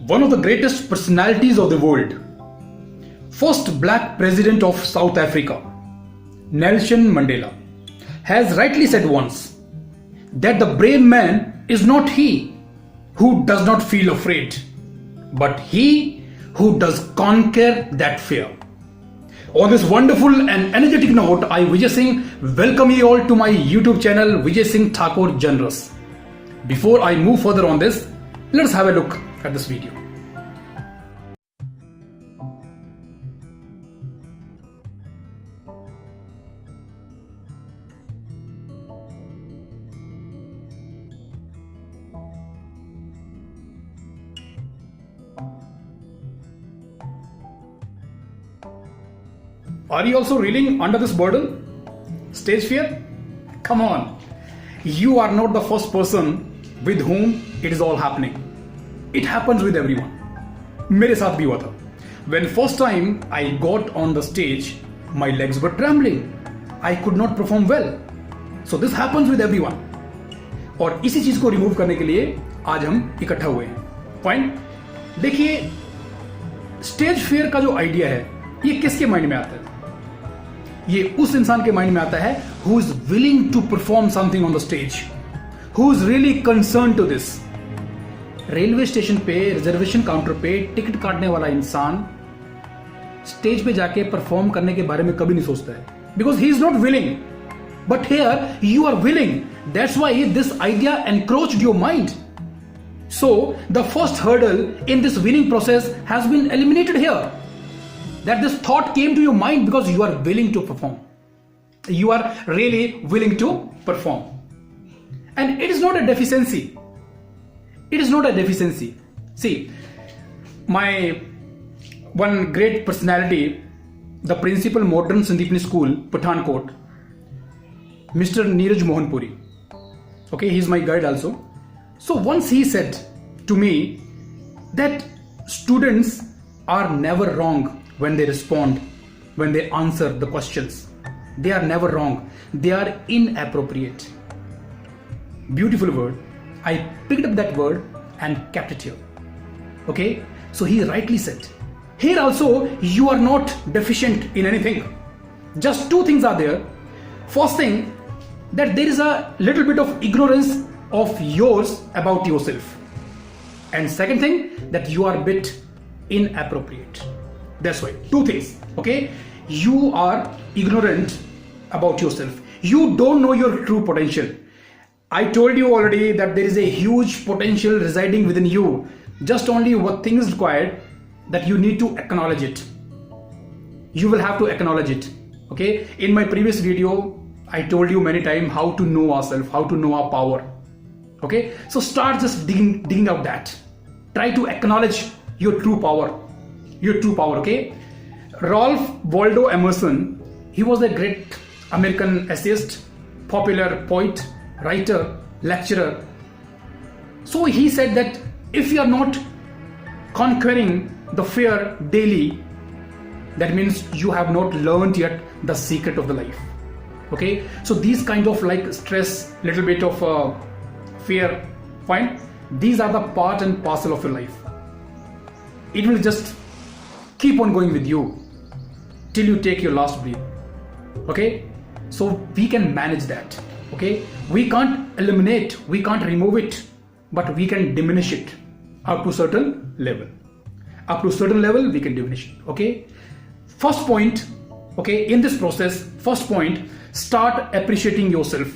one of the greatest personalities of the world, first black president of South Africa, Nelson Mandela, has rightly said once that the brave man is not he who does not feel afraid, but he who does conquer that fear. On this wonderful and energetic note, I, Vijay Singh, welcome you all to my YouTube channel, Vijay Singh Thakur Generous. Before I move further on this, let's have a look at this video. Are you also reeling under this burden? Stage fear? Come on. You are not the first person with whom it is all happening. It happens with everyone. मेरे साथ भी हुआ था. When first time I got on the stage, my legs were trembling. I could not perform well. So this happens with everyone. और इसी चीज को remove करने के लिए आज हम इकट्ठा हुए हैं. पॉइंट देखिए, स्टेज फियर का जो आइडिया है ये किसके माइंड में आता है? ये उस इंसान के माइंड में आता है who is willing to perform something on the stage, who is really concern to this. Railway station पे रिजर्वेशन काउंटर पे टिकट काटने वाला इंसान स्टेज पे जाके परफॉर्म करने के बारे में कभी नहीं सोचता है, because he is not willing. But here you are willing. That's why this idea encroached your mind. So the first hurdle in this winning process has been eliminated here. That this thought came to your mind because you are willing to perform. You are really willing to perform. And it is not a deficiency. It is not a deficiency. See, my one great personality, the principal modern Sandipani School, Pathankot, Mr. Neeraj Mohanpuri. Okay, he is my guide also. So once he said to me that students are never wrong when they respond, when they answer the questions. They are never wrong. They are inappropriate. Beautiful word. I picked up that word and kept it here. Okay? So he rightly said, here also you are not deficient in anything. Just two things are there. First thing, that there is a little bit of ignorance of yours about yourself, and second thing, that you are a bit inappropriate. That's why two things. Okay, you are ignorant about yourself. You don't know your true potential. I told you already that there is a huge potential residing within you. Just only what thing is required, that you need to acknowledge it. You will have to acknowledge it. Okay, in my previous video I told you many times how to know ourselves, how to know our power. Okay, so start just digging out that. Try to acknowledge your true power. Your true power. Okay, Ralph Waldo Emerson, he was a great American essayist, popular poet, writer, lecturer. So he said that if you are not conquering the fear daily, that means you have not learned yet the secret of the life. Okay, so these kind of like stress, little bit of fear, fine, these are the part and parcel of your life. It will just keep on going with you till you take your last breath. Okay, so we can manage that. Okay, we can't eliminate, we can't remove it, but we can diminish it up to certain level. Up to certain level we can diminish it. Okay, first point, okay, in this process, first point, start appreciating yourself.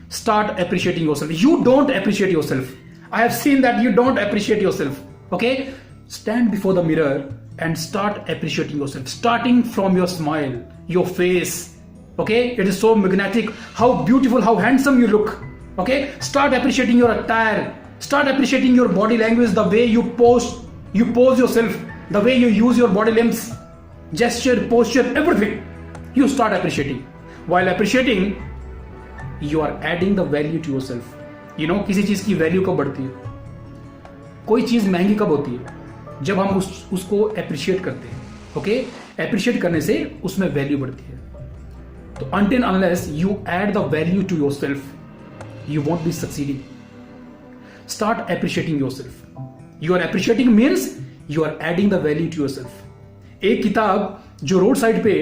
Start appreciating yourself. You don't appreciate yourself. I have seen that you don't appreciate yourself. Okay, stand before the mirror and start appreciating yourself, starting from your smile, your face. Okay, it is so magnetic, how beautiful, how handsome you look. Okay, start appreciating your attire, start appreciating your body language, the way you pose yourself, the way you use your body limbs, gesture, posture, everything you start appreciating. While appreciating, you are adding the value to yourself. You know, किसी चीज की value कब बढ़ती है? कोई चीज महंगी कब होती है? जब हम उसको अप्रिशिएट करते हैं. ओके, अप्रिशिएट करने से उसमें वैल्यू बढ़ती है. तो until unless you add the value to yourself, you won't be succeeding. Start appreciating yourself. You are appreciating means you are adding the value to yourself. एक किताब जो रोड साइड पे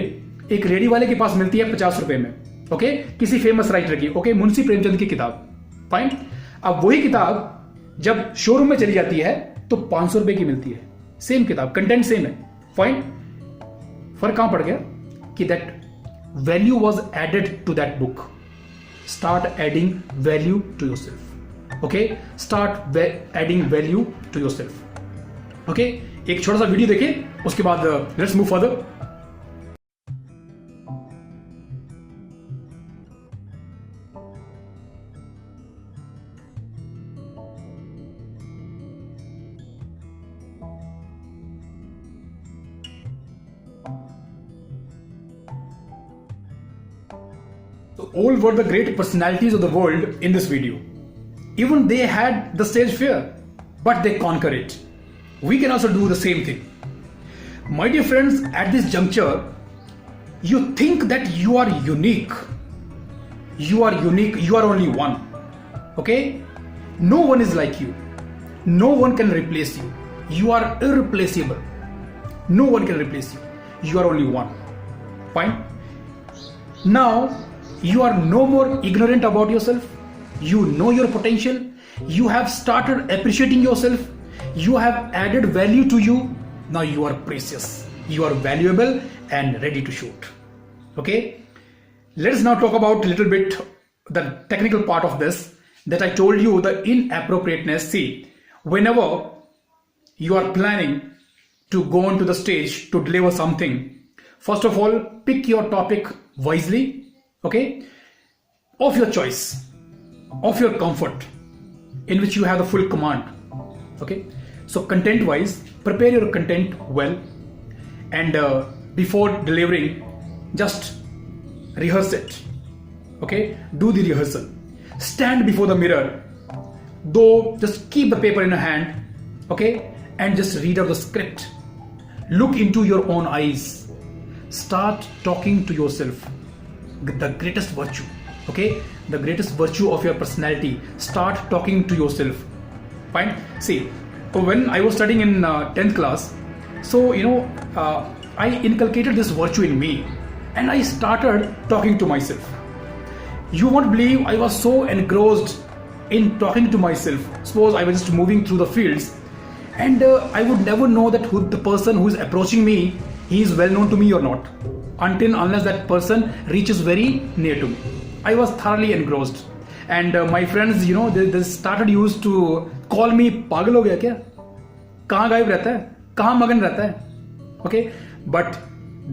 एक रेडी वाले के पास मिलती है 50 रुपए में, ओके, किसी फेमस राइटर की, ओके, मुंशी प्रेमचंद की किताब, फाइन। अब वही किताब जब शोरूम में चली जाती है तो 500 रुपए की मिलती है, सेम किताब, कंटेंट सेम है, फाइन। फर्क कहां पड़ गया कि that value was added to that book. Start adding value to yourself, okay, start adding value to yourself, okay. एक छोटा सा वीडियो देखें, उसके बाद let's move further. So all were the great personalities of the world in this video. Even they had the stage fear, but they conquer it. We can also do the same thing. My dear friends, at this juncture, you think that you are unique. You are unique. You are only one. Okay? No one is like you. No one can replace you. You are irreplaceable. No one can replace you. You are only one. Fine? Now, you are no more ignorant about yourself. You know your potential. You have started appreciating yourself. You have added value to you. Now you are precious. You are valuable and ready to shoot. Okay? Let's now talk about a little bit the technical part of this that I told you, the inappropriateness. See, whenever you are planning to go onto the stage to deliver something, first of all, pick your topic wisely. Okay, of your choice, of your comfort, in which you have the full command. Okay, so content wise, prepare your content well, and before delivering, just rehearse it. Okay, do the rehearsal. Stand before the mirror, though just keep the paper in your hand, okay, and just read out the script. Look into your own eyes. Start talking to yourself. The greatest virtue, okay, the greatest virtue of your personality. Start talking to yourself. Fine. See, when I was studying in 10th class, so I inculcated this virtue in me, and I started talking to myself. You won't believe, I was so engrossed in talking to myself. Suppose I was just moving through the fields, and I would never know that the person who is approaching me, he is well known to me or not, unless that person reaches very near to me. I was thoroughly engrossed, and my friends, they started used to call me पागल हो गया क्या, कहाँ गायब रहता है, कहाँ मगन रहता है, okay. But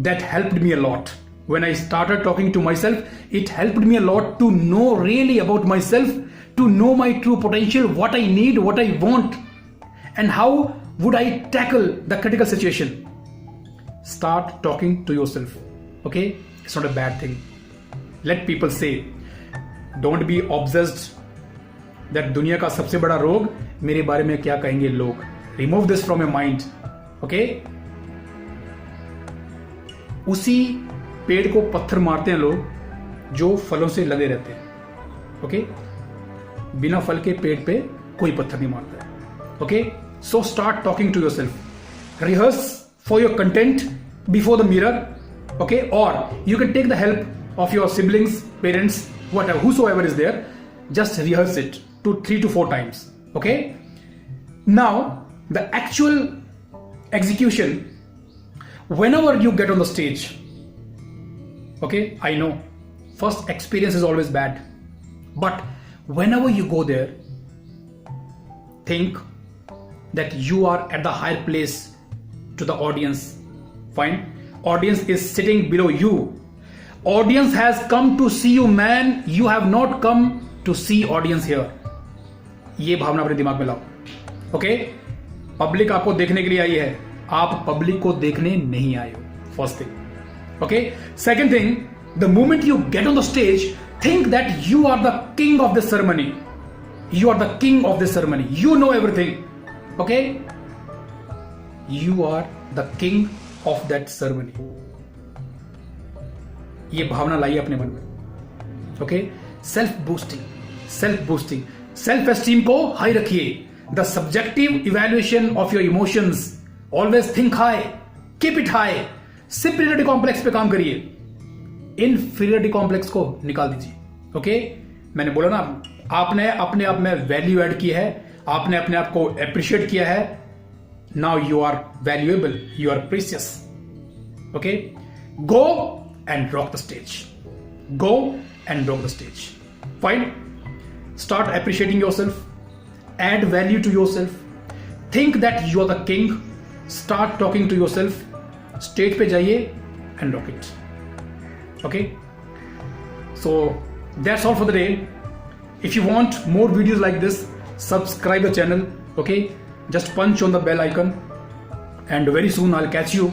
that helped me a lot. When I started talking to myself, it helped me a lot to know really about myself, to know my true potential, what I need, what I want, and how would I tackle the critical situation. Start talking to yourself. Okay, it's not a bad thing. Let people say, don't be obsessed that दुनिया का सबसे बड़ा रोग मेरे बारे में क्या कहेंगे लोग. Remove this from your mind. Okay? उसी पेड़ को पत्थर मारते हैं लोग जो फलों से लदे रहते हैं. Okay? बिना फल के पेड़ पे कोई पत्थर नहीं मारता है. Okay? So start talking to yourself. Rehearse for your content before the mirror. Okay, or you can take the help of your siblings, parents, whatever, whosoever is there. Just rehearse it 3 to 4 times. Okay, now the actual execution, whenever you get on the stage, okay, I know first experience is always bad, but whenever you go there, think that you are at the higher place to the audience. Fine. Audience is sitting below you. Audience has come to see you, man. You have not come to see audience here. ये भावना अपने दिमाग में लाओ. Okay? Public आपको देखने के लिए आई है, आप पब्लिक को देखने नहीं आए हो. First thing. Okay? Second thing, the moment you get on the stage, think that you are the king of the ceremony. You are the king of the ceremony. You know everything. Okay? You are the king of that ceremony. ये भावना लाइए अपने मन में. Okay, self boosting, self esteem को high रखिए. the subjective evaluation of your emotions. Always think high, keep it high. Superiority complex पे काम करिए, inferiority complex को निकाल दीजिए. ओके मैंने बोला ना, आपने अपने आप में वैल्यू ऐड की है, आपने अपने आप को अप्रिशिएट किया है. Now you are valuable, you are precious. Okay go and rock the stage. Go and rock the stage. Fine. Start appreciating yourself. Add value to yourself. Think that you are the king. Start talking to yourself. Stage पे जाइए and rock it. Okay. So that's all for the day. If you want more videos like this, subscribe the channel. Okay. Just punch on the bell icon. And very soon I'll catch you.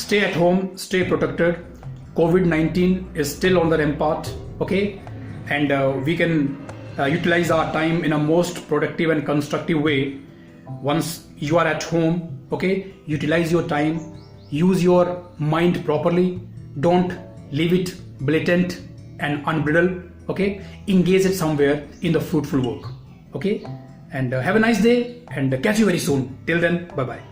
Stay at home. Stay protected. COVID-19 is still on the rampart, okay, and we can utilize our time in a most productive and constructive way. Once you are at home, okay, utilize your time, use your mind properly, don't leave it blatant and unbridled, okay, engage it somewhere in the fruitful work, okay, and have a nice day and catch you very soon. Till then, bye bye.